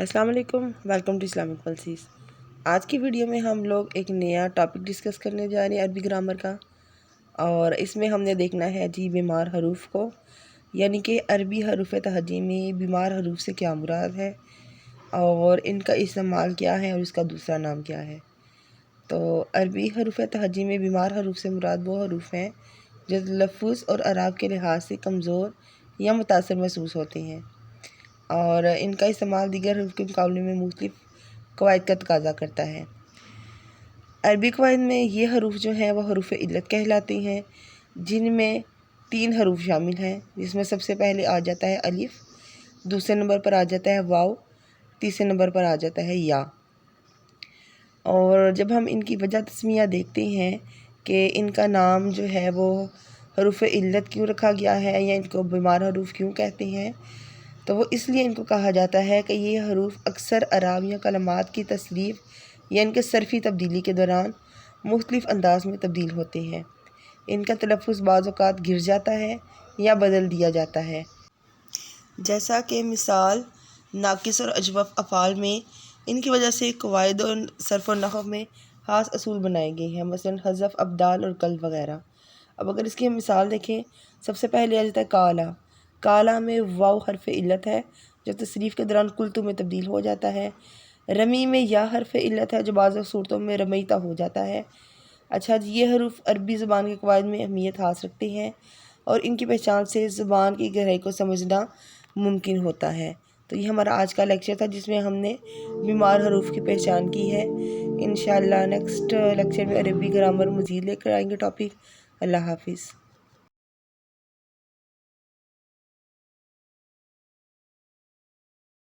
अस्सलाम वालेकुम, welcome to Islamic पल्सीज़। आज की वीडियो में हम लोग एक नया टॉपिक डिस्कस करने जा रहे हैं अरबी ग्रामर का। और इसमें हमने देखना है जी बीमार हरूफ को, यानी कि अरबी हरूफ तहजी में बीमार हरूफ से क्या मुराद है और इनका इस्तेमाल क्या है और इसका दूसरा नाम क्या है। तो अरबी हरूफ तहजी में बीमार हरूफ से मुराद वो हरूफ हैं जो तलफ़्फ़ुज़ और अराब के लिहाज से कमज़ोर या मुतासर महसूस होते हैं और इनका इस्तेमाल दीगर हरूफ के मुकाबले में मुख्तलिफ़ क़वाइद का तकाज़ा करता है। अरबी क़वाइद में ये हरूफ जो हैं वह हरूफ इल्लत कहलाती हैं, जिनमें 3 हरूफ शामिल हैं, जिसमें सबसे पहले आ जाता है अलिफ, दूसरे नंबर पर आ जाता है वाव, तीसरे नंबर पर आ जाता है या। और जब हम इनकी वजह तस्मिया देखते हैं कि इनका नाम जो है वो हरूफ इल्लत क्यों रखा गया है या इनको बीमार हरूफ क्यों कहते हैं, तो वो इसलिए इनको कहा जाता है कि ये हरूफ अक्सर अराब या कलमात की तसरीफ़ या इनके सरफ़ी तब्दीली के दौरान मुख्तलिफ़ अंदाज में तब्दील होते हैं। इनका तलफ़्फ़ुज़ बाज़ औक़ात गिर जाता है या बदल दिया जाता है, जैसा कि मिसाल नाक़िस और अजवफ़ अफ़आल में इनकी वजह से क़वाइद और सर्फ़ और नहव में ख़ास असूल बनाए गए हैं, मसलन हज़फ़, अब्दाल और क़ल्ब वग़ैरह। अब अगर इसकी हम मिसाल देखें, सबसे पहले आ जाता है काला। काला में वाव हर्फ़ इल्लत है जो तसरीफ़ के दौरान कुल्तु में तब्दील हो जाता है। रमी में या हर्फ़ इल्लत है जो बाज़ सूरतों में रमईता हो जाता है। अच्छा जी, ये हरूफ अरबी ज़बान के क़वाइद में अहमियत ख़ास रखते हैं और इनकी पहचान से ज़बान की गहराई को समझना मुमकिन होता है। तो ये हमारा आज का लेक्चर था जिसमें हमने बीमार हरूफ की पहचान की है। इंशाअल्लाह नेक्स्ट लेक्चर में अरबी ग्रामर मज़ीद लेकर आएंगे टॉपिक। अल्लाह हाफ़िज़।